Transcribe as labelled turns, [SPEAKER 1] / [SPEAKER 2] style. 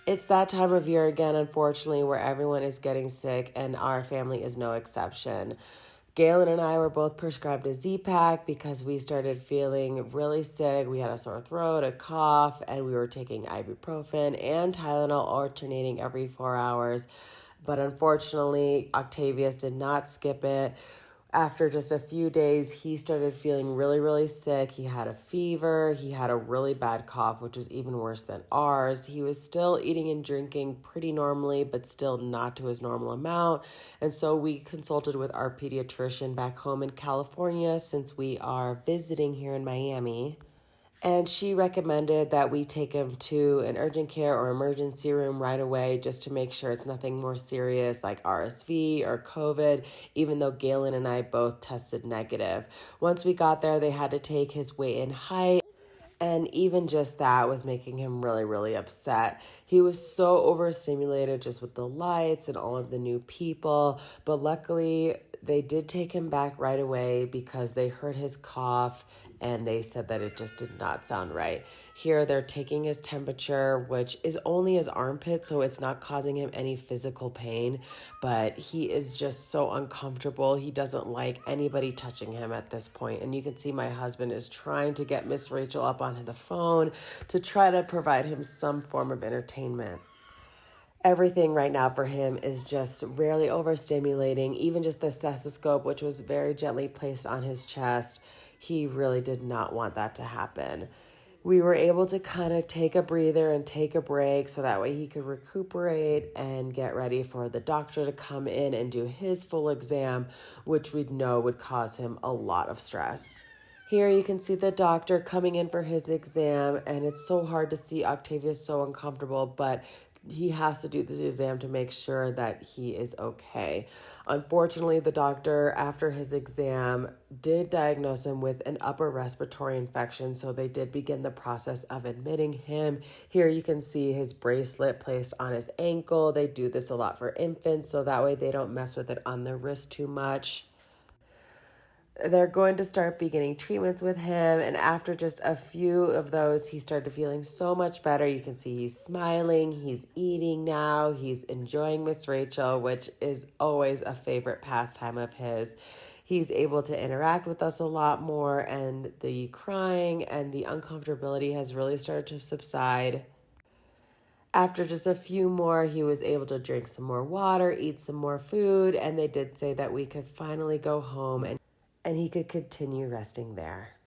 [SPEAKER 1] It's that time of year again, unfortunately, where everyone is getting sick, and our family is no exception. Galen and I were both prescribed a Z-Pack because we started feeling really sick. We had a sore throat, a cough, and we were taking ibuprofen and Tylenol alternating every 4 hours. But unfortunately, Octavius did not skip it. After just a few days, he started feeling really, really sick. He had a fever. He had a really bad cough, which was even worse than ours. He was still eating and drinking pretty normally, but still not to his normal amount. And so we consulted with our pediatrician back home in California since we are visiting here in Miami. And she recommended that we take him to an urgent care or emergency room right away just to make sure it's nothing more serious like RSV or COVID, even though Galen and I both tested negative. Once we got there, they had to take his weight and height. And even just that was making him really, really upset. He was so overstimulated just with the lights and all of the new people. But luckily, they did take him back right away because they heard his cough and they said that it just did not sound right. Here, they're taking his temperature, which is only his armpit, so it's not causing him any physical pain. But he is just so uncomfortable. He doesn't like anybody touching him at this point. And you can see my husband is trying to get Miss Rachel up on the phone to try to provide him some form of entertainment. Everything right now for him is just rarely overstimulating. Even just the stethoscope, which was very gently placed on his chest, he really did not want that to happen. We were able to kind of take a breather and take a break so that way he could recuperate and get ready for the doctor to come in and do his full exam, which we'd know would cause him a lot of stress. Here you can see the doctor coming in for his exam, and it's so hard to see Octavius so uncomfortable, but he has to do this exam to make sure that he is okay. Unfortunately, the doctor, after his exam, did diagnose him with an upper respiratory infection, so they did begin the process of admitting him. Here you can see his bracelet placed on his ankle. They do this a lot for infants, so that way they don't mess with it on the wrist too much. They're going to start beginning treatments with him, and after just a few of those, he started feeling so much better. You can see he's smiling, he's eating now, he's enjoying Miss Rachel, which is always a favorite pastime of his. He's able to interact with us a lot more, and the crying and the uncomfortability has really started to subside. After just a few more, he was able to drink some more water, eat some more food, and they did say that we could finally go home and he could continue resting there.